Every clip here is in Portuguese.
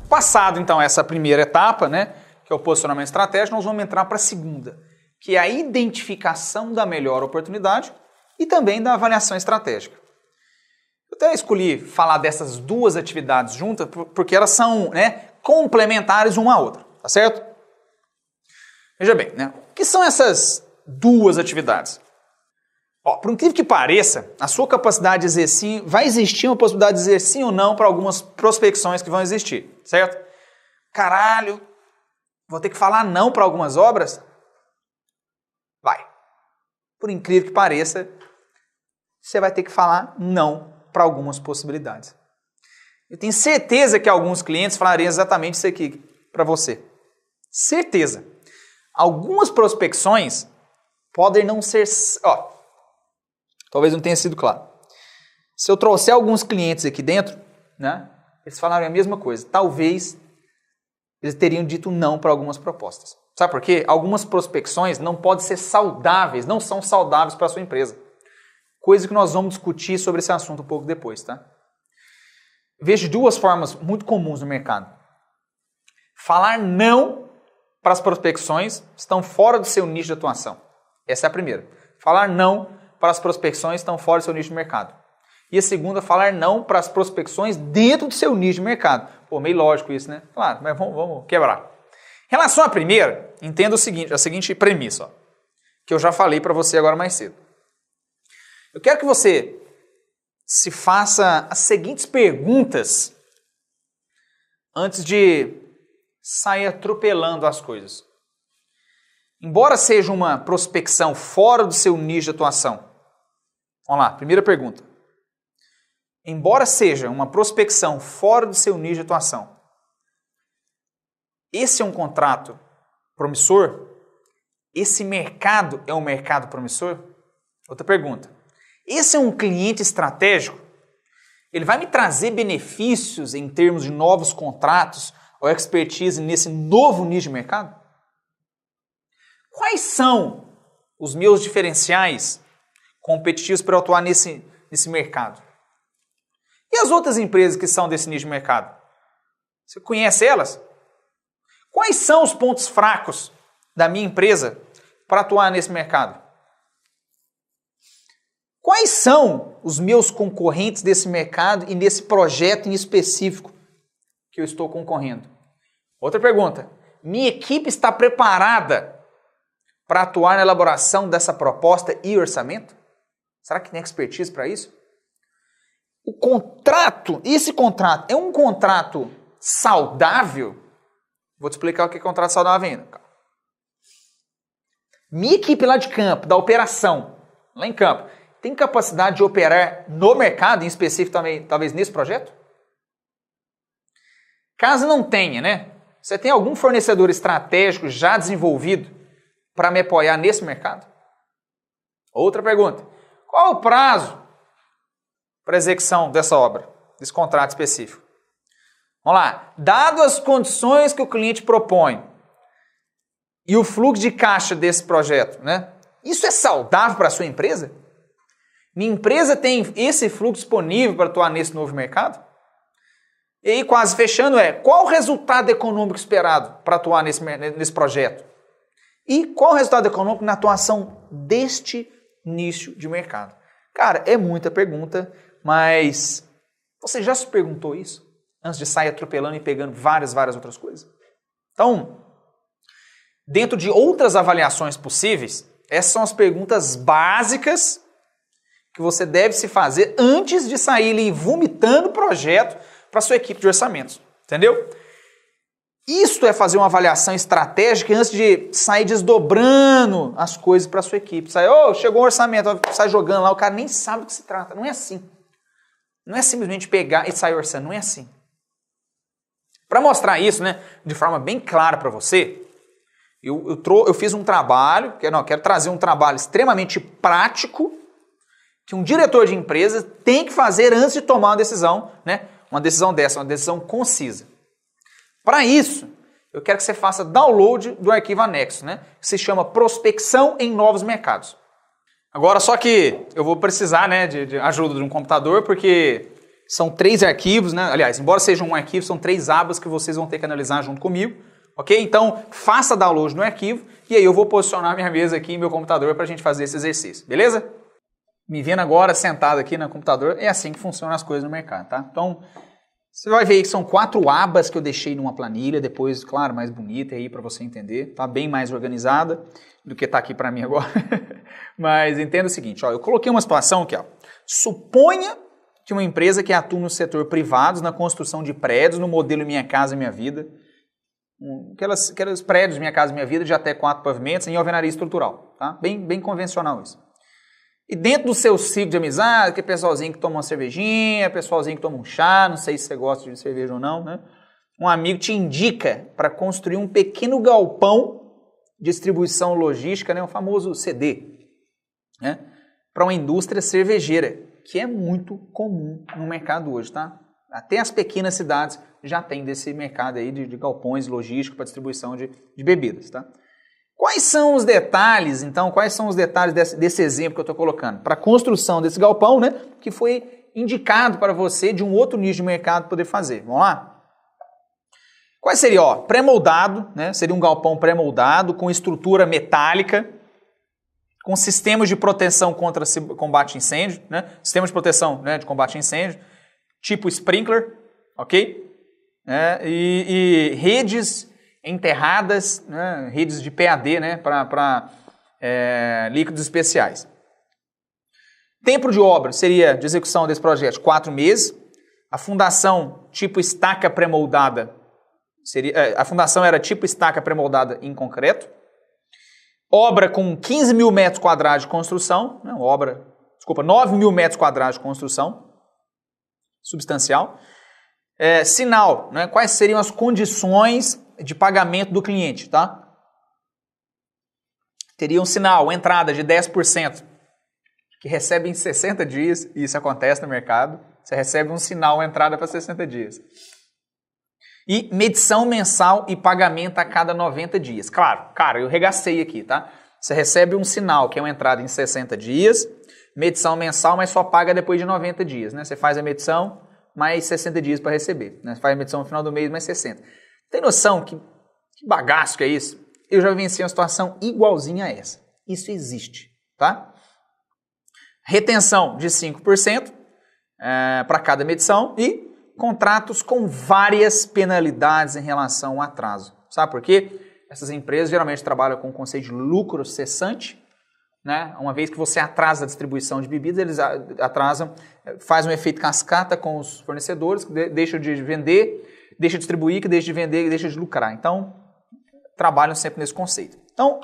Passado, então, essa primeira etapa, né, que é o posicionamento estratégico, nós vamos entrar para a segunda, que é a identificação da melhor oportunidade e também da avaliação estratégica. Eu até escolhi falar dessas duas atividades juntas porque elas são, né, complementares uma à outra, tá certo? Veja bem, né, o que são essas duas atividades? Por incrível que pareça, a sua capacidade de dizer sim, vai existir uma possibilidade de dizer sim ou não para algumas prospecções que vão existir, certo? Caralho, vou ter que falar não para algumas obras? Vai. Por incrível que pareça, você vai ter que falar não para algumas possibilidades. Eu tenho certeza que alguns clientes falariam exatamente isso aqui para você. Certeza. Algumas prospecções podem não ser... talvez não tenha sido claro. Se eu trouxer alguns clientes aqui dentro, né, eles falaram a mesma coisa. Talvez eles teriam dito não para algumas propostas. Sabe por quê? Algumas prospecções não podem ser saudáveis, não são saudáveis para a sua empresa. Coisa que nós vamos discutir sobre esse assunto um pouco depois, tá? Vejo duas formas muito comuns no mercado. Falar não para as prospecções estão fora do seu nicho de atuação. Essa é a primeira. Falar não para as prospecções estão fora do seu nicho de mercado. E a segunda, falar não para as prospecções dentro do seu nicho de mercado. Pô, meio lógico isso, né? Claro, mas vamos quebrar. Em relação à primeira, entenda o seguinte, a seguinte premissa, que eu já falei para você agora mais cedo. Eu quero que você se faça as seguintes perguntas antes de sair atropelando as coisas. Embora seja uma prospecção fora do seu nicho de atuação, vamos lá, primeira pergunta. Embora seja uma prospecção fora do seu nicho de atuação, esse é um contrato promissor? Esse mercado é um mercado promissor? Outra pergunta. Esse é um cliente estratégico? Ele vai me trazer benefícios em termos de novos contratos ou expertise nesse novo nicho de mercado? Quais são os meus diferenciais competitivos para eu atuar nesse mercado? E as outras empresas que são desse nicho de mercado? Você conhece elas? Quais são os pontos fracos da minha empresa para atuar nesse mercado? Quais são os meus concorrentes desse mercado e nesse projeto em específico que eu estou concorrendo? Outra pergunta. Minha equipe está preparada para atuar na elaboração dessa proposta e orçamento? Será que tem expertise para isso? O contrato, esse contrato é um contrato saudável? Vou te explicar o que é contrato saudável ainda. Minha equipe lá de campo, da operação, lá em campo, tem capacidade de operar no mercado, em específico também, talvez nesse projeto? Caso não tenha, né? Você tem algum fornecedor estratégico já desenvolvido para me apoiar nesse mercado? Outra pergunta. Qual o prazo para execução dessa obra, desse contrato específico? Vamos lá. Dado as condições que o cliente propõe e o fluxo de caixa desse projeto, né? Isso é saudável para a sua empresa? Minha empresa tem esse fluxo disponível para atuar nesse novo mercado? E aí, quase fechando, qual o resultado econômico esperado para atuar nesse projeto? E qual o resultado econômico na atuação deste nicho de mercado? Cara, é muita pergunta, mas você já se perguntou isso? Antes de sair atropelando e pegando várias outras coisas? Então, dentro de outras avaliações possíveis, essas são as perguntas básicas que você deve se fazer antes de sair ali vomitando o projeto para sua equipe de orçamentos. Entendeu? Isso é fazer uma avaliação estratégica antes de sair desdobrando as coisas para sua equipe. Chegou um orçamento, sai jogando lá, o cara nem sabe do que se trata. Não é assim. Não é simplesmente pegar e sair orçando, não é assim. Para mostrar isso, né, de forma bem clara para você, eu fiz um trabalho, quero trazer um trabalho extremamente prático que um diretor de empresa tem que fazer antes de tomar uma decisão, né, uma decisão dessa, uma decisão concisa. Para isso, eu quero que você faça download do arquivo anexo, né, que se chama Prospecção em Novos Mercados. Agora, só que eu vou precisar, né, de ajuda de um computador, porque São 3 arquivos, né? Aliás, embora seja um arquivo, são 3 abas que vocês vão ter que analisar junto comigo, ok? Então, faça download no arquivo e aí eu vou posicionar minha mesa aqui em meu computador para a gente fazer esse exercício, beleza? Me vendo agora sentado aqui no computador, é assim que funcionam as coisas no mercado, tá? Então, você vai ver aí que são 4 abas que eu deixei numa planilha, depois, claro, mais bonita aí para você entender, tá bem mais organizada do que tá aqui para mim agora. Mas entenda o seguinte, ó, eu coloquei uma situação aqui, ó. Suponha que uma empresa que atua no setor privado, na construção de prédios, no modelo Minha Casa Minha Vida, aqueles prédios Minha Casa Minha Vida de até 4 pavimentos em alvenaria estrutural, tá? Bem convencional isso. E dentro do seu ciclo de amizade, que é pessoalzinho que toma uma cervejinha, pessoalzinho que toma um chá, não sei se você gosta de cerveja ou não, né? Um amigo te indica para construir um pequeno galpão de distribuição logística, né? O famoso CD, né? Para uma indústria cervejeira, que é muito comum no mercado hoje, tá? Até as pequenas cidades já tem desse mercado aí de galpões logísticos para distribuição de bebidas, tá? Quais são os detalhes, então, desse exemplo que eu estou colocando? Para a construção desse galpão, né, que foi indicado para você de um outro nicho de mercado poder fazer. Vamos lá? Quais seria? Ó, pré-moldado, né, seria um galpão pré-moldado com estrutura metálica, com sistemas de proteção contra combate a incêndio, né, sistemas de proteção, né, de combate a incêndio, tipo sprinkler, ok? E redes enterradas, né, redes de PAD, né, para líquidos especiais. Tempo de obra seria de execução desse projeto 4 meses. A fundação tipo estaca pré-moldada a fundação era tipo estaca pré-moldada em concreto. Obra com 15 mil metros quadrados de construção, né, 9 mil metros quadrados de construção substancial. Sinal, né, quais seriam as condições de pagamento do cliente, tá? Teria um sinal, entrada de 10%, que recebe em 60 dias, e isso acontece no mercado, você recebe um sinal, entrada para 60 dias. E medição mensal e pagamento a cada 90 dias. Claro, cara, eu regacei aqui, tá? Você recebe um sinal, que é uma entrada em 60 dias, medição mensal, mas só paga depois de 90 dias, né? Você faz a medição, mais 60 dias para receber, né? Você faz a medição no final do mês, mais 60. Tem noção que bagaço que é isso? Eu já vivenciei uma situação igualzinha a essa. Isso existe, tá? Retenção de 5% para cada medição e contratos com várias penalidades em relação ao atraso. Sabe por quê? Essas empresas geralmente trabalham com o conceito de lucro cessante, né? Uma vez que você atrasa a distribuição de bebidas, eles atrasam, faz um efeito cascata com os fornecedores, que deixam de vender, deixa de distribuir, que deixa de vender, que deixa de lucrar. Então, trabalham sempre nesse conceito. Então,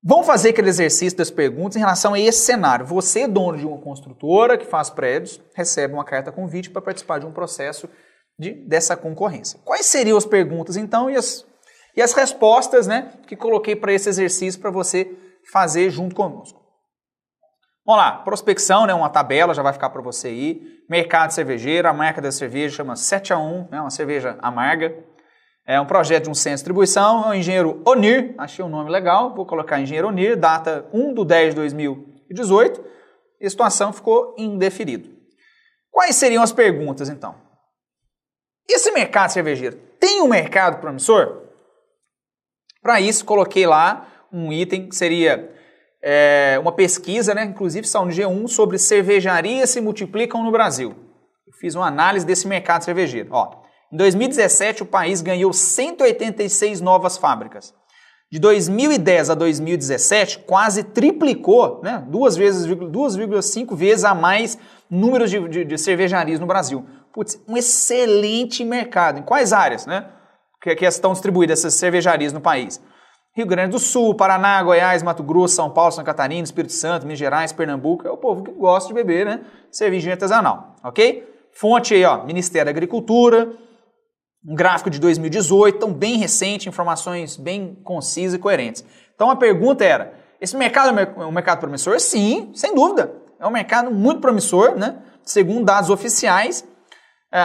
vamos fazer aquele exercício das perguntas em relação a esse cenário. Você, dono de uma construtora que faz prédios, recebe uma carta convite para participar de um processo dessa concorrência. Quais seriam as perguntas, então, e as respostas, né, que coloquei para esse exercício para você fazer junto conosco? Vamos lá, prospecção, né, uma tabela, já vai ficar para você aí. Mercado cervejeiro, a marca da cerveja chama 7-1, né, uma cerveja amarga. É um projeto de um centro de distribuição, é o engenheiro Onir, achei um nome legal, vou colocar engenheiro Onir, data 1/10/2018, e a situação ficou indeferido. Quais seriam as perguntas, então? Esse mercado cervejeiro tem um mercado promissor? Para isso, coloquei lá um item que seria uma pesquisa, né, inclusive saiu no G1, sobre cervejarias se multiplicam no Brasil. Eu fiz uma análise desse mercado cervejeiro. Ó, em 2017, o país ganhou 186 novas fábricas. De 2010 a 2017, quase triplicou, né, 2,5 vezes a mais números de cervejarias no Brasil. Putz, um excelente mercado. Em quais áreas, né, que estão distribuídas essas cervejarias no país? Rio Grande do Sul, Paraná, Goiás, Mato Grosso, São Paulo, Santa Catarina, Espírito Santo, Minas Gerais, Pernambuco. É o povo que gosta de beber, né, cervejinha artesanal, ok? Fonte aí, ó, Ministério da Agricultura, um gráfico de 2018, então bem recente, informações bem concisas e coerentes. Então a pergunta era, esse mercado é um mercado promissor? Sim, sem dúvida. É um mercado muito promissor, né? Segundo dados oficiais,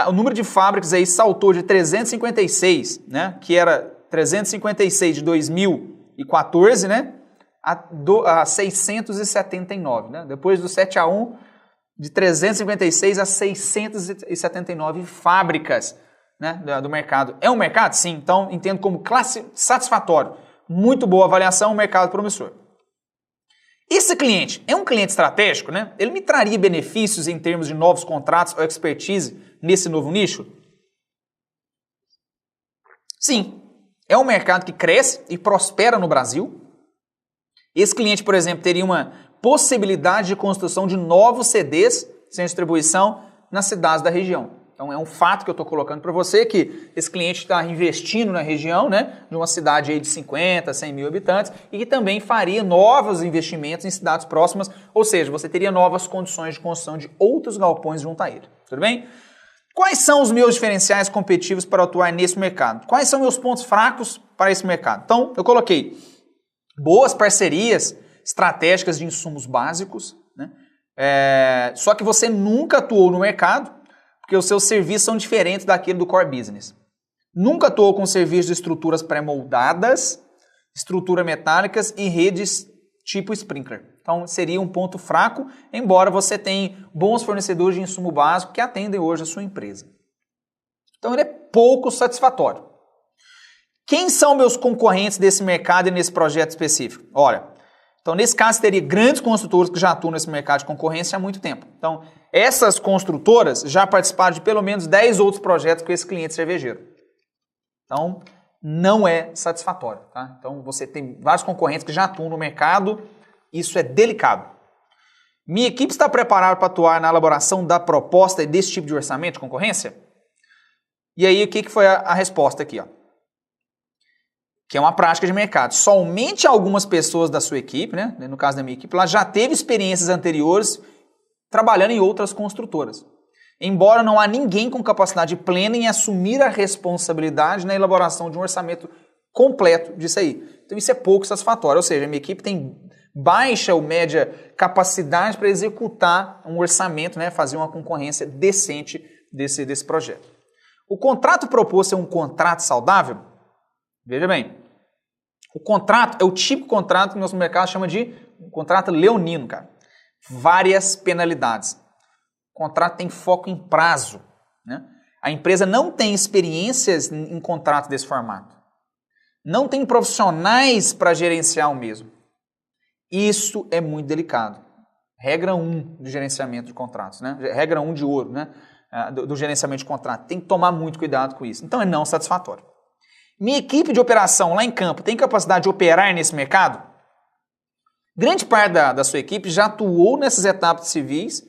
o número de fábricas aí saltou de 356, né? Que era 356 de 2014, né? A 679, né? Depois do 7-1, de 356 a 679 fábricas, né, do mercado. É um mercado? Sim. Então, entendo como classe satisfatório. Muito boa avaliação, um mercado promissor. Esse cliente é um cliente estratégico, né? Ele me traria benefícios em termos de novos contratos ou expertise nesse novo nicho? Sim. É um mercado que cresce e prospera no Brasil. Esse cliente, por exemplo, teria uma possibilidade de construção de novos CDs sem distribuição nas cidades da região. Então é um fato que eu estou colocando para você que esse cliente está investindo na região, né, de uma cidade aí de 50, 100 mil habitantes e que também faria novos investimentos em cidades próximas, ou seja, você teria novas condições de construção de outros galpões junto a ele. Tudo bem? Quais são os meus diferenciais competitivos para atuar nesse mercado? Quais são meus pontos fracos para esse mercado? Então, eu coloquei boas parcerias estratégicas de insumos básicos, né? Só que você nunca atuou no mercado, porque os seus serviços são diferentes daquele do core business. Nunca atuou com serviços de estruturas pré-moldadas, estrutura metálicas e redes tipo sprinkler. Então seria um ponto fraco, embora você tenha bons fornecedores de insumo básico que atendem hoje a sua empresa. Então ele é pouco satisfatório. Quem são meus concorrentes desse mercado e nesse projeto específico? Olha, então nesse caso teria grandes construtoras que já atuam nesse mercado de concorrência há muito tempo. Então essas construtoras já participaram de pelo menos 10 outros projetos com esse cliente cervejeiro. Então não é satisfatório. Tá? Então você tem vários concorrentes que já atuam no mercado, isso é delicado. Minha equipe está preparada para atuar na elaboração da proposta desse tipo de orçamento de concorrência? E aí o que foi a resposta aqui? Ó? Que é uma prática de mercado. Somente algumas pessoas da sua equipe, né, no caso da minha equipe, ela já teve experiências anteriores trabalhando em outras construtoras. Embora não há ninguém com capacidade plena em assumir a responsabilidade na elaboração de um orçamento completo disso aí. Então isso é pouco satisfatório, ou seja, a minha equipe tem baixa ou média capacidade para executar um orçamento, né, fazer uma concorrência decente desse projeto. O contrato proposto é um contrato saudável? Veja bem, o contrato é o tipo de contrato que o nosso mercado chama de contrato leonino, cara. Várias penalidades. O contrato tem foco em prazo, né? A empresa não tem experiências em contrato desse formato. Não tem profissionais para gerenciar o mesmo. Isso é muito delicado. Regra 1 do gerenciamento de contratos, né? Regra 1 de ouro, né? Do gerenciamento de contrato. Tem que tomar muito cuidado com isso. Então é não satisfatório. Minha equipe de operação lá em campo tem capacidade de operar nesse mercado? Grande parte da sua equipe já atuou nessas etapas civis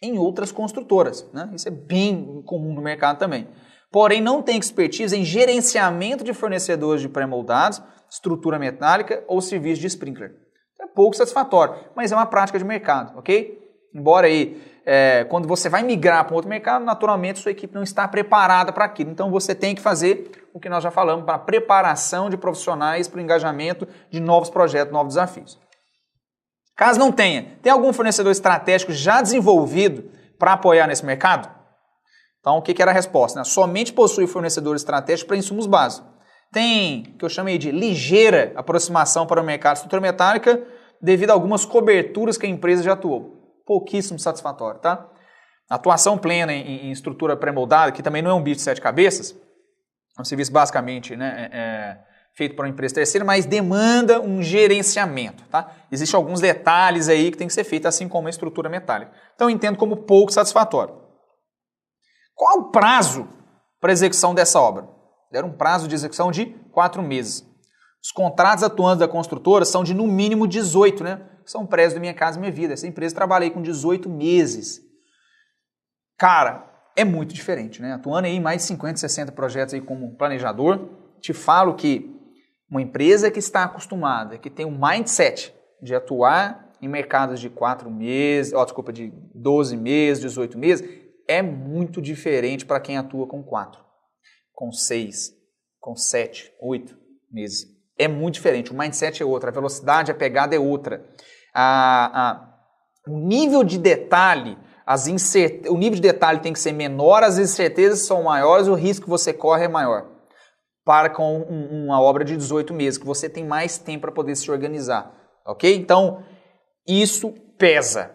em outras construtoras, né? Isso é bem comum no mercado também. Porém, não tem expertise em gerenciamento de fornecedores de pré-moldados, estrutura metálica ou serviço de sprinkler. É pouco satisfatório, mas é uma prática de mercado, ok? Embora aí, quando você vai migrar para um outro mercado, naturalmente sua equipe não está preparada para aquilo. Então você tem que fazer o que nós já falamos para a preparação de profissionais para o engajamento de novos projetos, novos desafios. Caso não tenha, tem algum fornecedor estratégico já desenvolvido para apoiar nesse mercado? Então o que era a resposta? Né? Somente possui fornecedor estratégico para insumos básicos. Tem, que eu chamei de ligeira aproximação para o mercado de estrutura metálica devido a algumas coberturas que a empresa já atuou. Pouquíssimo satisfatório, tá? Atuação plena em estrutura pré-moldada, que também não é um bicho de 7 cabeças, é um serviço basicamente, né, feito por uma empresa terceira, mas demanda um gerenciamento, tá? Existem alguns detalhes aí que tem que ser feito, assim como a estrutura metálica. Então eu entendo como pouco satisfatório. Qual o prazo para execução dessa obra? Era um prazo de execução de 4 meses. Os contratos atuantes da construtora são de no mínimo 18, né? São prédios da Minha Casa Minha Vida. Essa empresa trabalhei com 18 meses. Cara, é muito diferente, né? Atuando aí em mais de 50, 60 projetos aí como planejador, te falo que uma empresa que está acostumada, que tem um mindset de atuar em mercados de 4 meses, de 12 meses, 18 meses, é muito diferente para quem atua com 4, com 6, com 7, 8 meses. É muito diferente, o mindset é outro, a velocidade, a pegada é outra. O nível de detalhe, o nível de detalhe tem que ser menor, as incertezas são maiores, o risco que você corre é maior. Para com uma obra de 18 meses, que você tem mais tempo para poder se organizar, ok? Então, isso pesa,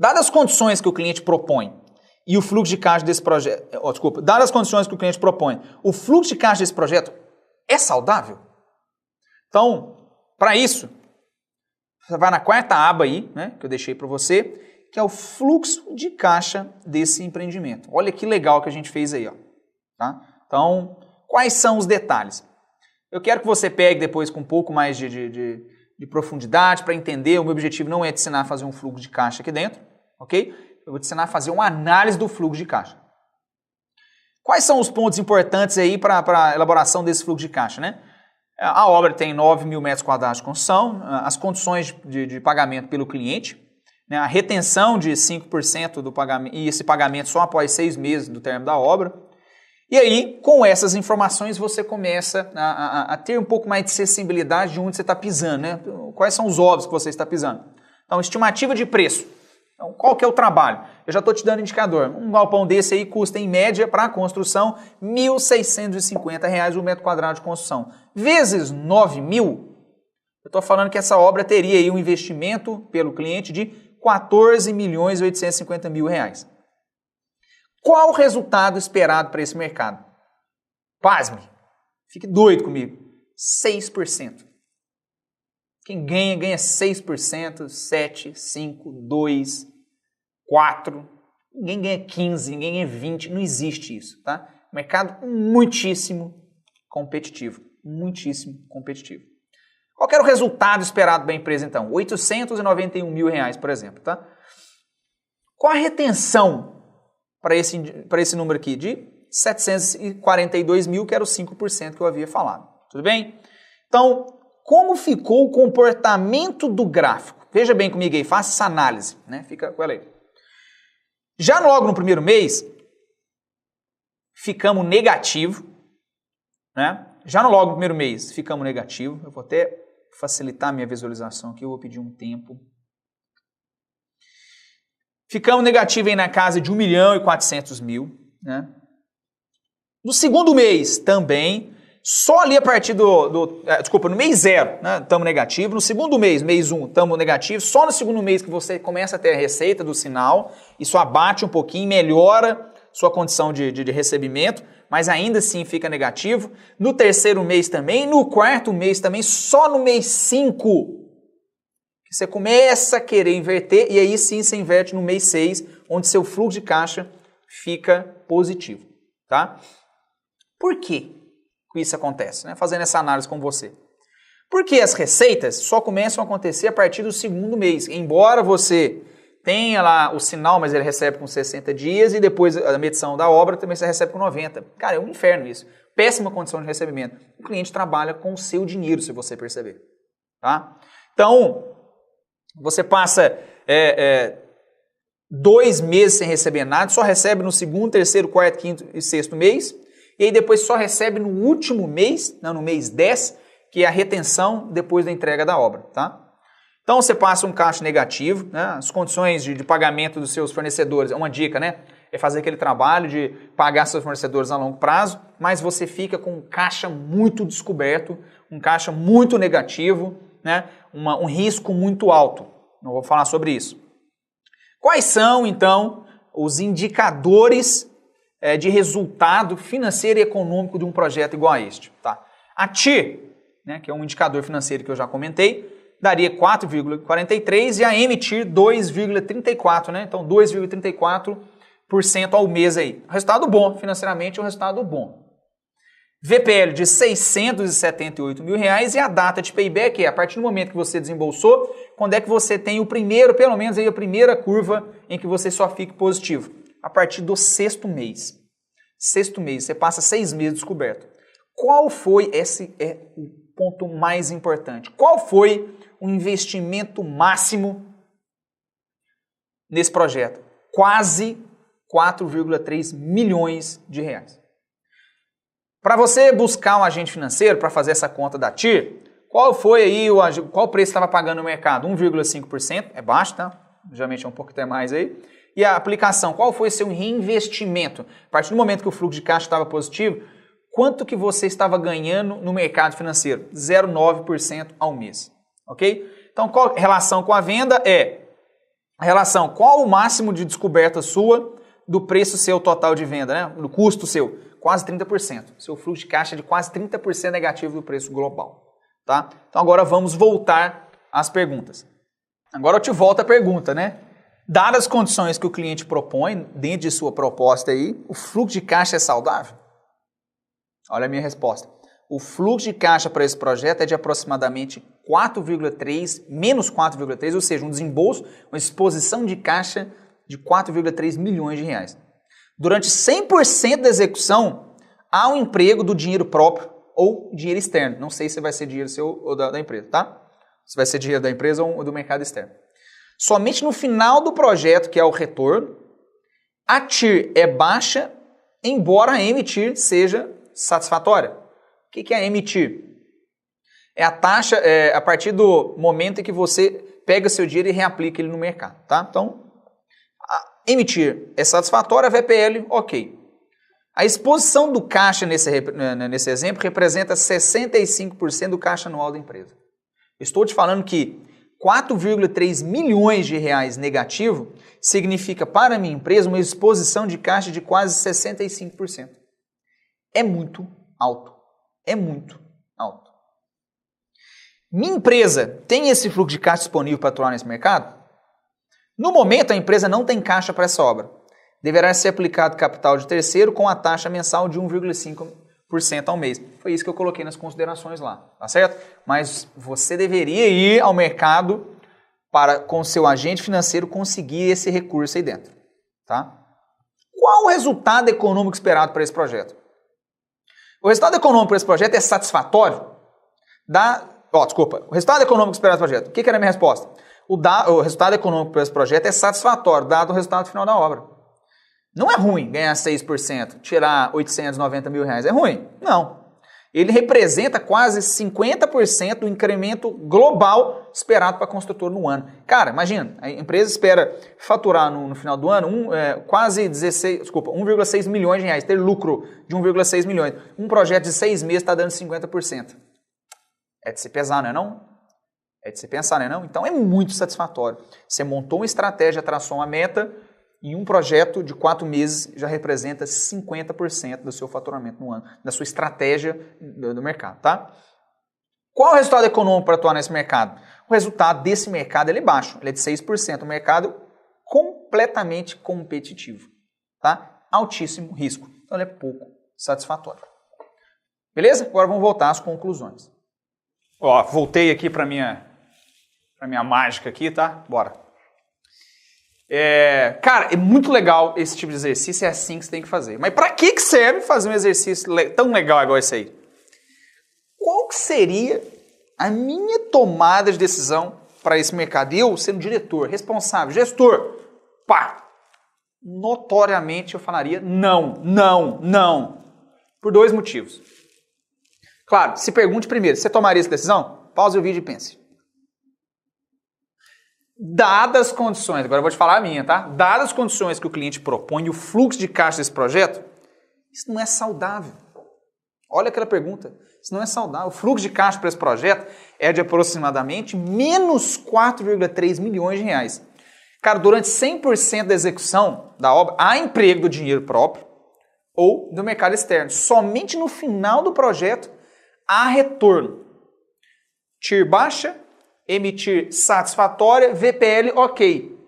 Dadas as condições que o cliente propõe e o fluxo de caixa desse projeto, dadas as condições que o cliente propõe, o fluxo de caixa desse projeto é saudável? Então, para isso, você vai na quarta aba aí, né, que eu deixei para você, que é o fluxo de caixa desse empreendimento. Olha que legal que a gente fez aí, ó. Tá? Então, quais são os detalhes? Eu quero que você pegue depois com um pouco mais de profundidade para entender. O meu objetivo não é te ensinar a fazer um fluxo de caixa aqui dentro, ok? Eu vou te ensinar a fazer uma análise do fluxo de caixa. Quais são os pontos importantes aí para a elaboração desse fluxo de caixa, né? A obra tem 9 mil metros quadrados de construção, as condições de pagamento pelo cliente, né? A retenção de 5% do pagamento, e esse pagamento só após 6 meses do término da obra. E aí, com essas informações, você começa a ter um pouco mais de sensibilidade de onde você está pisando, né? Quais são os ovos que você está pisando. Então, estimativa de preço. Então, qual que é o trabalho? Eu já estou te dando indicador. Um galpão desse aí custa, em média, para a construção, R$ 1.650 o metro quadrado de construção. Vezes 9 mil, eu estou falando que essa obra teria aí um investimento pelo cliente de R$ 14.850.000. Qual o resultado esperado para esse mercado? Pasme, fique doido comigo. 6%. Quem ganha, ganha 6%, 7%, 5%, 2%, 4%. Ninguém ganha 15%, ninguém ganha 20%. Não existe isso, tá? Mercado muitíssimo competitivo. Muitíssimo competitivo. Qual que era o resultado esperado da empresa, então? R$ 891.000, por exemplo, tá? Qual a retenção para esse número aqui? De 742 mil, que era os 5% que eu havia falado. Tudo bem? Então, como ficou o comportamento do gráfico? Veja bem comigo aí, faça essa análise, né? Fica com ela aí. Já logo no primeiro mês, ficamos negativo, né? Já logo no primeiro mês, ficamos negativo. Eu vou até facilitar a minha visualização aqui, eu vou pedir um tempo. Ficamos negativo aí na casa de 1.400.000, né? No segundo mês também, só ali a partir no mês 0, né, estamos negativo. No segundo mês, mês 1, estamos negativo. Só no segundo mês que você começa a ter a receita do sinal, isso abate um pouquinho, melhora sua condição de recebimento, mas ainda assim fica negativo. No terceiro mês também, no quarto mês também, só no mês 5, que você começa a querer inverter, e aí sim você inverte no mês 6, onde seu fluxo de caixa fica positivo, tá? Por quê que isso acontece, né? Fazendo essa análise com você. Porque as receitas só começam a acontecer a partir do segundo mês. Embora você tenha lá o sinal, mas ele recebe com 60 dias e depois a medição da obra também você recebe com 90. Cara, é um inferno isso. Péssima condição de recebimento. O cliente trabalha com o seu dinheiro, se você perceber. Tá? Então, você passa 2 meses sem receber nada, só recebe no segundo, terceiro, quarto, quinto e sexto mês. E aí depois só recebe no último mês, não, no mês 10, que é a retenção depois da entrega da obra, tá? Então você passa um caixa negativo, né? As condições de pagamento dos seus fornecedores, uma dica, né? É fazer aquele trabalho de pagar seus fornecedores a longo prazo, mas você fica com um caixa muito descoberto, um caixa muito negativo, né? Um risco muito alto. Não vou falar sobre isso. Quais são, então, os indicadores de resultado financeiro e econômico de um projeto igual a este? Tá? A TIR, né, que é um indicador financeiro que eu já comentei, daria 4,43% e a MTIR 2,34%, né? Então 2,34% ao mês aí. Resultado bom, financeiramente é um resultado bom. VPL de R$ 678.000 e a data de payback é a partir do momento que você desembolsou, quando é que você tem o primeiro, pelo menos aí a primeira curva em que você só fique positivo. A partir do sexto mês. Sexto mês, você passa 6 meses descoberto. Qual foi, esse é o ponto mais importante, qual foi o investimento máximo nesse projeto? Quase 4,3 milhões de reais. Para você buscar um agente financeiro para fazer essa conta da TIR, qual foi aí, qual preço estava pagando no mercado? 1,5%, é baixo, tá? Geralmente é um pouco até mais aí. E a aplicação, qual foi seu reinvestimento? A partir do momento que o fluxo de caixa estava positivo, quanto que você estava ganhando no mercado financeiro? 0,9% ao mês, ok? Então, qual relação com a venda é A relação, qual o máximo de descoberta sua do preço seu total de venda, né? Do custo seu? Quase 30%. Seu fluxo de caixa é de quase 30% negativo do preço global. Tá? Então agora vamos voltar às perguntas. Agora eu te volto à pergunta, né? Dadas as condições que o cliente propõe, dentro de sua proposta aí, o fluxo de caixa é saudável? Olha a minha resposta. O fluxo de caixa para esse projeto é de aproximadamente 4,3, menos 4,3, ou seja, um desembolso, uma exposição de caixa de 4,3 milhões de reais. Durante 100% da execução, há um emprego do dinheiro próprio ou dinheiro externo. Não sei se vai ser dinheiro seu ou da empresa, tá? Se vai ser dinheiro da empresa ou do mercado externo. Somente no final do projeto, que é o retorno, a TIR é baixa, embora a MTIR seja satisfatória. O que é a MTIR? É a taxa a partir do momento em que você pega seu dinheiro e reaplica ele no mercado, tá? Então, a MTIR é satisfatória, a VPL, ok. A exposição do caixa nesse exemplo representa 65% do caixa anual da empresa. Estou te falando que 4,3 milhões de reais negativo significa para a minha empresa uma exposição de caixa de quase 65%. É muito alto. É muito alto. Minha empresa tem esse fluxo de caixa disponível para atuar nesse mercado? No momento, a empresa não tem caixa para essa obra. Deverá ser aplicado capital de terceiro com a taxa mensal de 1,5% ao mês. Foi isso que eu coloquei nas considerações lá, tá certo? Mas você deveria ir ao mercado para, com seu agente financeiro, conseguir esse recurso aí dentro, tá? Qual o resultado econômico esperado para esse projeto? O resultado econômico para esse projeto é satisfatório? O resultado econômico esperado para esse projeto. O que era a minha resposta? O resultado econômico para esse projeto é satisfatório, dado o resultado final da obra. Não é ruim ganhar 6%, tirar 890 mil reais. É ruim? Não. Ele representa quase 50% do incremento global esperado para a construtora no ano. Cara, imagina, a empresa espera faturar no final do ano quase 1,6 milhões de reais, ter lucro de 1,6 milhões. Um projeto de 6 meses está dando 50%. É de se pesar, não é não? É de se pensar, não é não? Então é muito satisfatório. Você montou uma estratégia, traçou uma meta, e um projeto de 4 meses já representa 50% do seu faturamento no ano, da sua estratégia do mercado, tá? Qual é o resultado econômico para atuar nesse mercado? O resultado desse mercado ele é baixo, ele é de 6%, um mercado completamente competitivo, tá? Altíssimo risco, então ele é pouco satisfatório. Beleza? Agora vamos voltar às conclusões. Ó, voltei aqui para minha mágica aqui, tá? Bora. Cara, é muito legal esse tipo de exercício, é assim que você tem que fazer. Mas para que serve fazer um exercício tão legal igual esse aí? Qual que seria a minha tomada de decisão para esse mercado? Eu, sendo diretor, responsável, gestor, notoriamente eu falaria não. Por 2 motivos. Claro, se pergunte primeiro, você tomaria essa decisão? Pause o vídeo e pense. Dadas as condições, agora eu vou te falar a minha, tá? Dadas as condições que o cliente propõe e o fluxo de caixa desse projeto, isso não é saudável. Olha aquela pergunta, isso não é saudável. O fluxo de caixa para esse projeto é de aproximadamente menos 4,3 milhões de reais. Cara, durante 100% da execução da obra, há emprego do dinheiro próprio ou do mercado externo. Somente no final do projeto há retorno. TIR baixa, emitir satisfatória, VPL ok.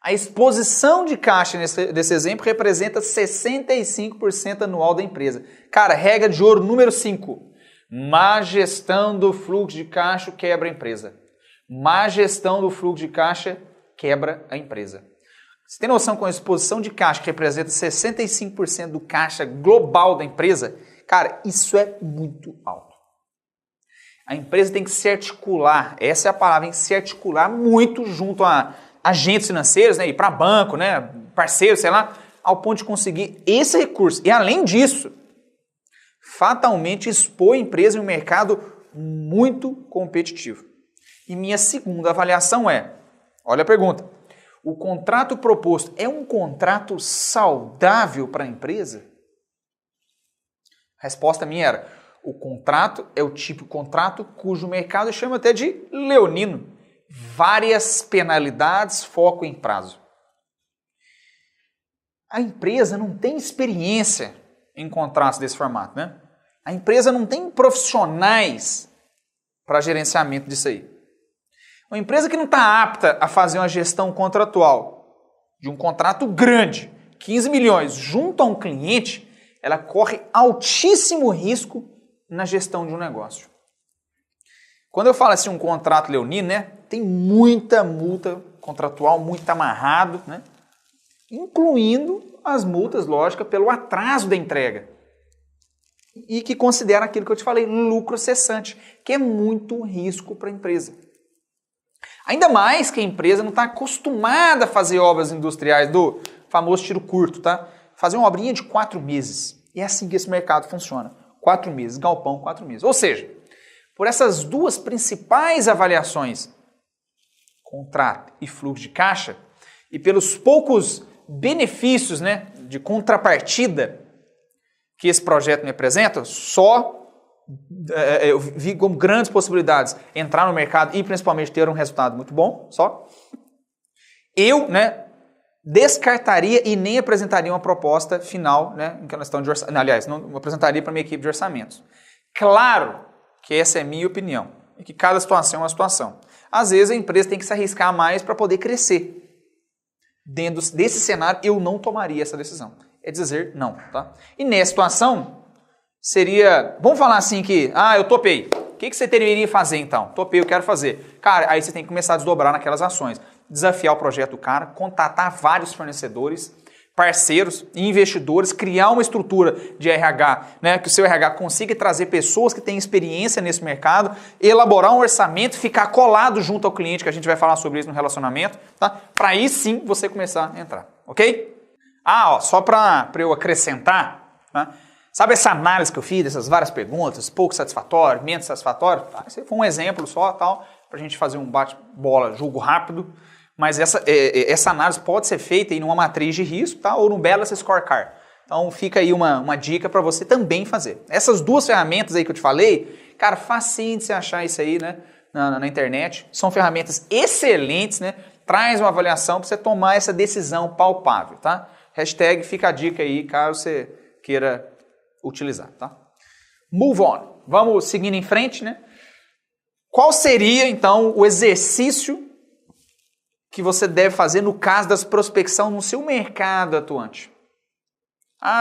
A exposição de caixa desse exemplo representa 65% anual da empresa. Cara, regra de ouro número 5. Má gestão do fluxo de caixa quebra a empresa. Má gestão do fluxo de caixa quebra a empresa. Você tem noção com a exposição de caixa que representa 65% do caixa global da empresa? Cara, isso é muito alto. A empresa tem que se articular, essa é a palavra, tem que se articular muito junto a agentes financeiros, né, e para banco, né, parceiros, sei lá, ao ponto de conseguir esse recurso. E além disso, fatalmente expor a empresa em um mercado muito competitivo. E minha segunda avaliação olha a pergunta, o contrato proposto é um contrato saudável para a empresa? A resposta minha era, o contrato é o tipo de contrato cujo mercado chama até de leonino. várias penalidades, foco em prazo. A empresa não tem experiência em contratos desse formato, né? A empresa não tem profissionais para gerenciamento disso aí. Uma empresa que não está apta a fazer uma gestão contratual de um contrato grande, 15 milhões, junto a um cliente, ela corre altíssimo risco na gestão de um negócio. Quando eu falo assim um contrato leonino, né, tem muita multa contratual, muito amarrado, né, incluindo as multas, lógica, pelo atraso da entrega. E que considera aquilo que eu te falei, lucro cessante, que é muito risco para a empresa. Ainda mais que a empresa não está acostumada a fazer obras industriais do famoso tiro curto, tá? Fazer uma obrinha de 4 meses. E é assim que esse mercado funciona. 4 meses, galpão, 4 meses. Ou seja, por essas duas principais avaliações, contrato e fluxo de caixa, e pelos poucos benefícios, né, de contrapartida que esse projeto me apresenta, eu vi como grandes possibilidades entrar no mercado e principalmente ter um resultado muito bom, eu, né, descartaria e nem apresentaria uma proposta final, né, em questão de orçamento. Aliás, não apresentaria para minha equipe de orçamentos. Claro que essa é a minha opinião, e que cada situação é uma situação. Às vezes a empresa tem que se arriscar mais para poder crescer. Dentro desse cenário, eu não tomaria essa decisão. É dizer não, tá? E nessa situação, seria... Vamos falar assim que, eu topei. O que você deveria fazer então? Topei, eu quero fazer. Cara, aí você tem que começar a desdobrar naquelas ações. Desafiar o projeto do cara, contatar vários fornecedores, parceiros e investidores, criar uma estrutura de RH, né, que o seu RH consiga trazer pessoas que têm experiência nesse mercado, elaborar um orçamento, ficar colado junto ao cliente, que a gente vai falar sobre isso no relacionamento, tá? Para aí sim você começar a entrar, ok? Só para eu acrescentar, tá? Sabe essa análise que eu fiz, dessas várias perguntas, pouco satisfatório, menos satisfatório? Tá? Esse foi um exemplo só, tal, para a gente fazer um bate-bola, jogo rápido. Mas essa análise pode ser feita em uma matriz de risco, tá? Ou no Balance Scorecard. Então fica aí uma dica para você também fazer. Essas duas ferramentas aí que eu te falei, cara, facinho de você achar isso aí, né, na internet. São ferramentas excelentes, né? Traz uma avaliação para você tomar essa decisão palpável, tá? Hashtag fica a dica aí, caso você queira utilizar, tá? Move on. Vamos seguindo em frente, né? Qual seria, então, o exercício que você deve fazer no caso das prospecção no seu mercado atuante?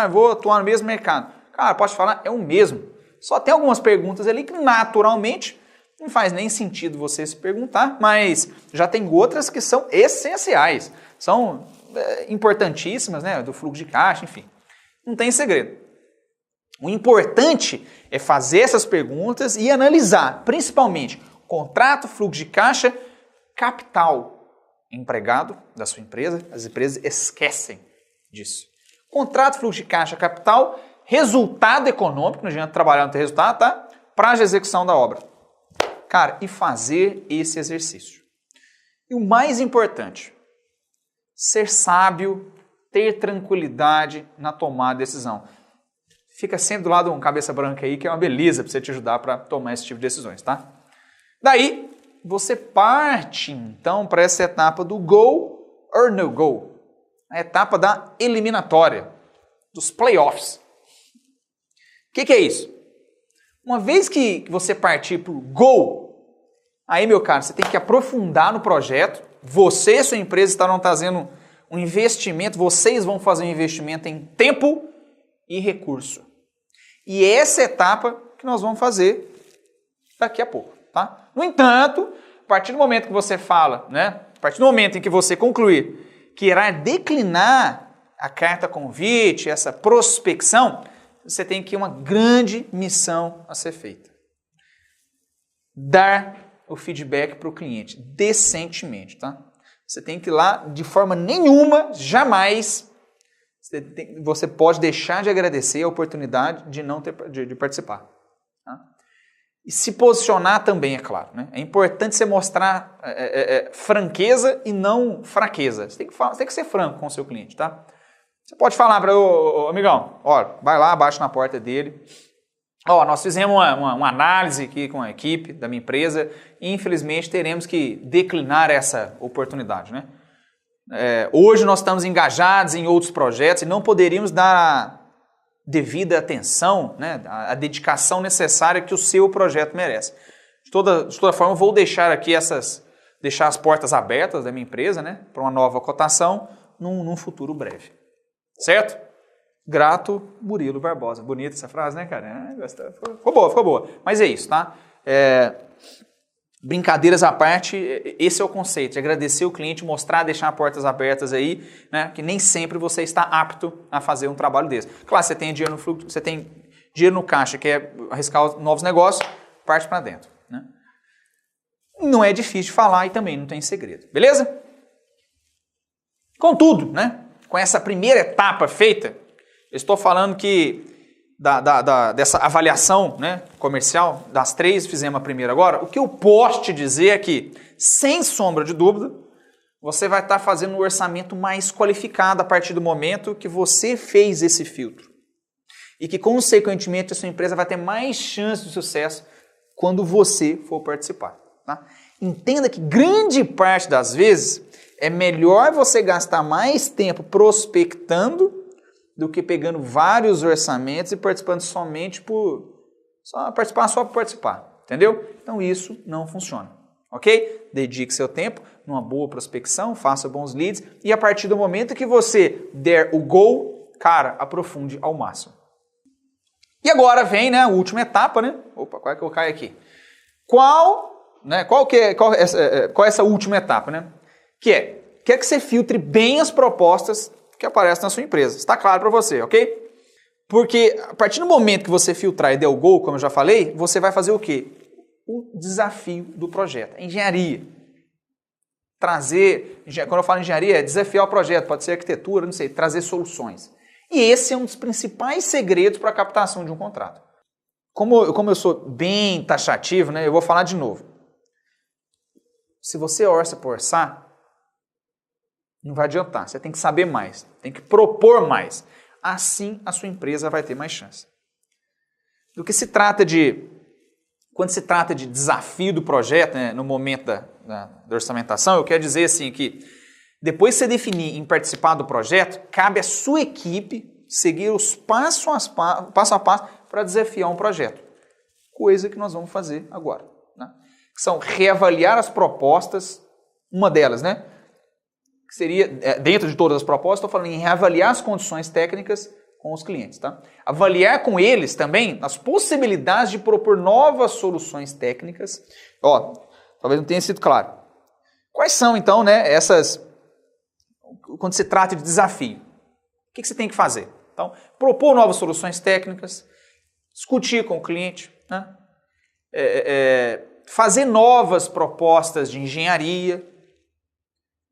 Eu vou atuar no mesmo mercado. Cara, posso te falar? É o mesmo. Só tem algumas perguntas ali que naturalmente não faz nem sentido você se perguntar, mas já tem outras que são essenciais. São importantíssimas, né? Do fluxo de caixa, enfim. Não tem segredo. O importante é fazer essas perguntas e analisar, principalmente, contrato, fluxo de caixa, capital empregado da sua empresa. As empresas esquecem disso. Contrato, fluxo de caixa, capital, resultado econômico, não adianta trabalhar não ter resultado, tá? Prazo de execução da obra. Cara, e fazer esse exercício. E o mais importante, ser sábio, ter tranquilidade na tomada de decisão. Fica sempre do lado de um cabeça branca aí, que é uma beleza para você te ajudar para tomar esse tipo de decisões, tá? Daí, você parte, então, para essa etapa do go or no go. A etapa da eliminatória, dos playoffs. O que é isso? Uma vez que você partir para o go, aí, meu caro, você tem que aprofundar no projeto. Você e sua empresa estarão trazendo um investimento, vocês vão fazer um investimento em tempo e recurso. E essa etapa que nós vamos fazer daqui a pouco, tá? No entanto, a partir do momento que você fala, né? A partir do momento em que você concluir que irá declinar a carta convite, essa prospecção, você tem aqui uma grande missão a ser feita. Dar o feedback para o cliente, decentemente, tá? Você tem que ir lá, de forma nenhuma, jamais, você pode deixar de agradecer a oportunidade de participar. Tá? E se posicionar também, é claro. Né? É importante você mostrar franqueza e não fraqueza. Você tem que ser franco com o seu cliente, tá? Você pode falar para o amigão, olha, vai lá, bate na porta dele, Nós fizemos uma análise aqui com a equipe da minha empresa e infelizmente teremos que declinar essa oportunidade, né? Hoje nós estamos engajados em outros projetos e não poderíamos dar a devida atenção, né, a dedicação necessária que o seu projeto merece. De toda forma, eu vou deixar aqui deixar as portas abertas da minha empresa, né, para uma nova cotação num futuro breve. Certo? Grato, Murilo Barbosa. Bonita essa frase, né, cara? Ficou boa. Mas é isso, tá? Brincadeiras à parte, esse é o conceito, de agradecer o cliente, mostrar, deixar portas abertas aí, né, que nem sempre você está apto a fazer um trabalho desse. Claro, você tem dinheiro no fluxo, você tem dinheiro no caixa, quer arriscar novos negócios, parte para dentro, né? Não é difícil de falar e também não tem segredo, beleza? Contudo, né, com essa primeira etapa feita, eu estou falando que dessa avaliação, né, comercial, das 3 fizemos a primeira agora, o que eu posso te dizer é que, sem sombra de dúvida, você vai estar fazendo um orçamento mais qualificado a partir do momento que você fez esse filtro. E que, consequentemente, a sua empresa vai ter mais chance de sucesso quando você for participar. Tá? Entenda que grande parte das vezes é melhor você gastar mais tempo prospectando do que pegando vários orçamentos e participando somente só por participar, entendeu? Então isso não funciona, ok? Dedique seu tempo numa boa prospecção, faça bons leads e a partir do momento que você der o go, cara, aprofunde ao máximo. E agora vem, né, a última etapa, né? Opa, qual é que eu caio aqui? Qual é essa última etapa, né? Quer que você filtre bem as propostas que aparece na sua empresa. Está claro para você, ok? Porque a partir do momento que você filtrar e der o go, como eu já falei, você vai fazer o quê? O desafio do projeto, a engenharia. Quando eu falo engenharia, é desafiar o projeto, pode ser arquitetura, não sei, trazer soluções. E esse é um dos principais segredos para a captação de um contrato. Como eu sou bem taxativo, né, eu vou falar de novo. Se você orça por orçar, não vai adiantar, você tem que saber mais, tem que propor mais. Assim a sua empresa vai ter mais chance. Quando se trata de desafio do projeto, né, no momento da orçamentação, eu quero dizer assim que depois que você definir em participar do projeto, cabe à sua equipe seguir os passo a passo para desafiar um projeto. Coisa que nós vamos fazer agora, né? Que são reavaliar as propostas, uma delas, né? Que seria, dentro de todas as propostas, estou falando em reavaliar as condições técnicas com os clientes, tá? Avaliar com eles também as possibilidades de propor novas soluções técnicas. Talvez não tenha sido claro. Quais são, então, né, quando se trata de desafio? O que você tem que fazer? Então, propor novas soluções técnicas, discutir com o cliente, né? Fazer novas propostas de engenharia,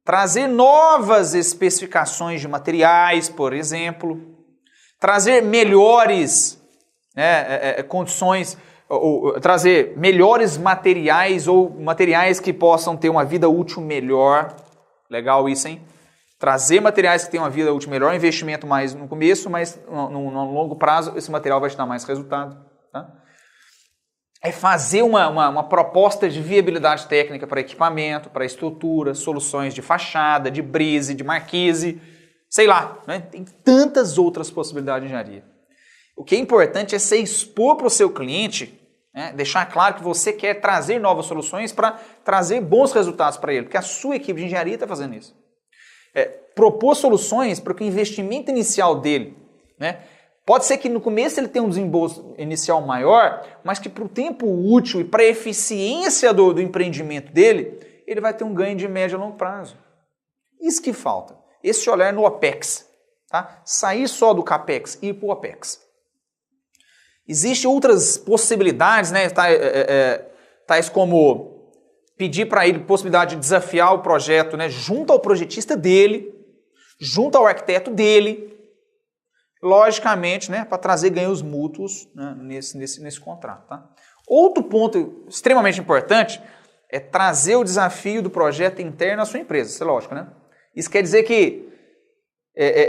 trazer novas especificações de materiais, por exemplo, trazer melhores condições, trazer melhores materiais ou materiais que possam ter uma vida útil melhor. Legal isso, hein? Trazer materiais que tenham uma vida útil melhor, investimento mais no começo, mas no longo prazo esse material vai te dar mais resultado. Tá? É fazer uma proposta de viabilidade técnica para equipamento, para estrutura, soluções de fachada, de brise, de marquise, sei lá, né? Tem tantas outras possibilidades de engenharia. O que é importante é você expor para o seu cliente, né? Deixar claro que você quer trazer novas soluções para trazer bons resultados para ele, porque a sua equipe de engenharia está fazendo isso. Propor soluções para que o investimento inicial dele, né? Pode ser que no começo ele tenha um desembolso inicial maior, mas que para o tempo útil e para a eficiência do empreendimento dele, ele vai ter um ganho de médio a longo prazo. Isso que falta. Esse olhar no OPEX. Tá? Sair só do CAPEX e ir para o OPEX. Existem outras possibilidades, né? Tais como pedir para ele possibilidade de desafiar o projeto, né? Junto ao projetista dele, junto ao arquiteto dele, logicamente, né, para trazer ganhos mútuos, né, nesse contrato. Tá? Outro ponto extremamente importante é trazer o desafio do projeto interno à sua empresa. Isso é lógico, né? Isso quer dizer que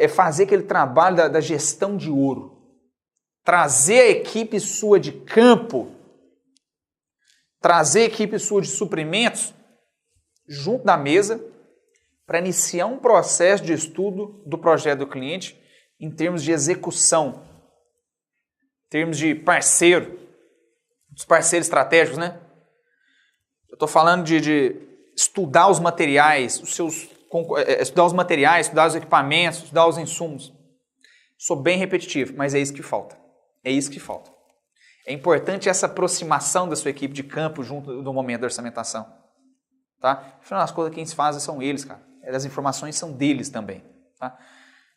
fazer aquele trabalho da gestão de ouro. trazer a equipe sua de campo, trazer a equipe sua de suprimentos junto da mesa para iniciar um processo de estudo do projeto do cliente em termos de execução, em termos de parceiro, dos parceiros estratégicos, né? Eu estou falando de estudar os materiais, estudar os materiais, estudar os equipamentos, estudar os insumos. Sou bem repetitivo, mas é isso que falta. É isso que falta. É importante essa aproximação da sua equipe de campo junto no momento da orçamentação. Tá? Afinal, as coisas que eles fazem são eles, cara. As informações são deles também. Tá?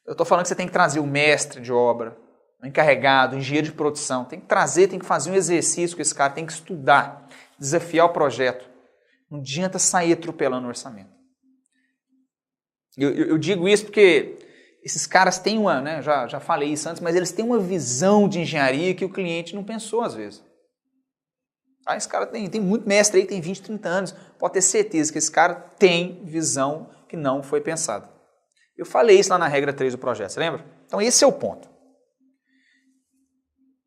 Eu estou falando que você tem que trazer o mestre de obra, o encarregado, o engenheiro de produção. Tem que trazer, tem que fazer um exercício com esse cara, tem que estudar, desafiar o projeto. Não adianta sair atropelando o orçamento. Eu digo isso porque esses caras têm uma, né, já falei isso antes, mas eles têm uma visão de engenharia que o cliente não pensou às vezes. Ah, esse cara tem muito mestre aí, tem 20, 30 anos. Pode ter certeza que esse cara tem visão que não foi pensada. Eu falei isso lá na regra 3 do projeto, você lembra? Então esse é o ponto.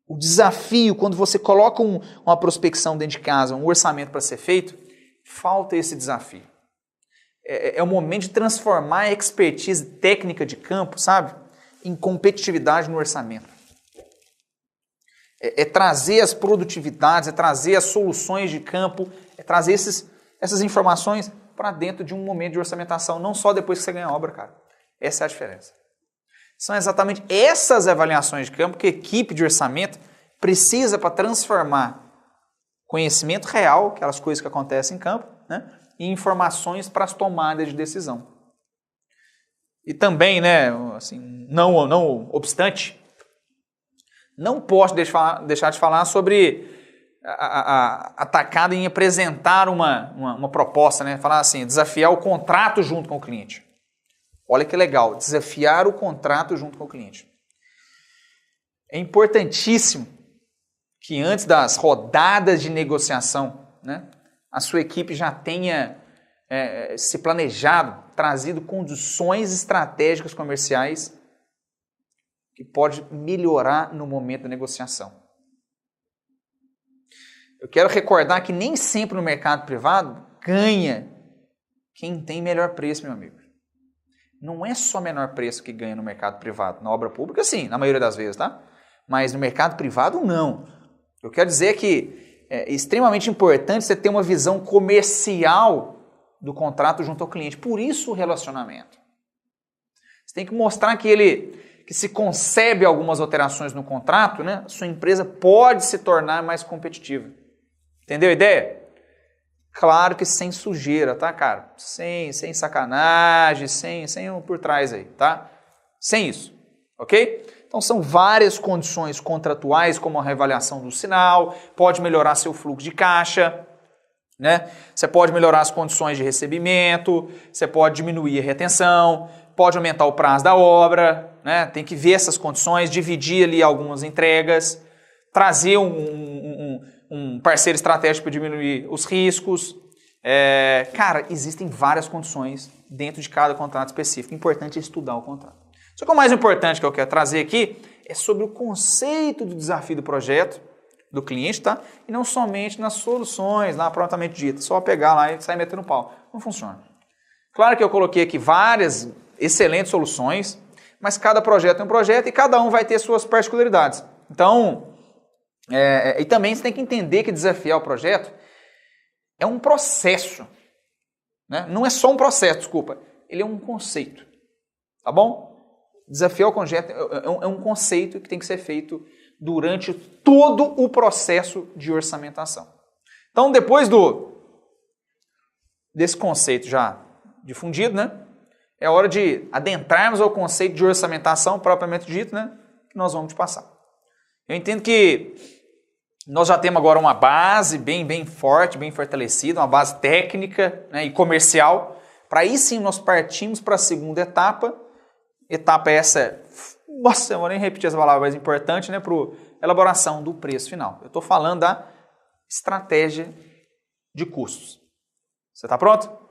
O desafio, quando você coloca uma prospecção dentro de casa, um orçamento para ser feito, falta esse desafio. É o momento de transformar a expertise técnica de campo, sabe, em competitividade no orçamento. É trazer as produtividades, é trazer as soluções de campo, é trazer essas informações para dentro de um momento de orçamentação, não só depois que você ganha a obra, cara. Essa é a diferença. São exatamente essas avaliações de campo que a equipe de orçamento precisa para transformar conhecimento real, aquelas coisas que acontecem em campo, né, em informações para as tomadas de decisão. E também, né, assim, não obstante, não posso deixar de falar sobre a tacada em apresentar uma proposta, né, falar assim, desafiar o contrato junto com o cliente. Olha que legal, desafiar o contrato junto com o cliente. É importantíssimo que antes das rodadas de negociação, né, a sua equipe já tenha se planejado, trazido condições estratégicas comerciais que pode melhorar no momento da negociação. Eu quero recordar que nem sempre no mercado privado ganha quem tem melhor preço, meu amigo. Não é só menor preço que ganha no mercado privado. Na obra pública, sim, na maioria das vezes, tá? Mas no mercado privado, não. Eu quero dizer que é extremamente importante você ter uma visão comercial do contrato junto ao cliente. Por isso o relacionamento. Você tem que mostrar que se concebe algumas alterações no contrato, né, a sua empresa pode se tornar mais competitiva. Entendeu a ideia? Claro que sem sujeira, tá, cara? Sem sacanagem, sem um por trás aí, tá? Sem isso, ok? Então são várias condições contratuais, como a reavaliação do sinal, pode melhorar seu fluxo de caixa, né? Você pode melhorar as condições de recebimento, você pode diminuir a retenção, pode aumentar o prazo da obra, né? Tem que ver essas condições, dividir ali algumas entregas, trazer um parceiro estratégico para diminuir os riscos. Cara, existem várias condições dentro de cada contrato específico. O importante é estudar o contrato. Só que o mais importante que eu quero trazer aqui é sobre o conceito do desafio do projeto, do cliente, tá? E não somente nas soluções, lá prontamente ditas. Só pegar lá e sair metendo pau. Não funciona. Claro que eu coloquei aqui várias excelentes soluções, mas cada projeto é um projeto e cada um vai ter suas particularidades. Então, e também você tem que entender que desafiar o projeto é um processo, né? Não é só um processo, desculpa, ele é um conceito, tá bom? Desafiar o projeto é um conceito que tem que ser feito durante todo o processo de orçamentação. Então, depois desse conceito já difundido, né? É hora de adentrarmos ao conceito de orçamentação propriamente dito, né? Que nós vamos te passar. Eu entendo que nós já temos agora uma base bem forte, bem fortalecida, uma base técnica, né, e comercial. Para aí sim nós partimos para a segunda etapa. Etapa essa, nossa, eu vou nem repetir essa palavra mais importante, né? Para a elaboração do preço final. Eu estou falando da estratégia de custos. Você está pronto?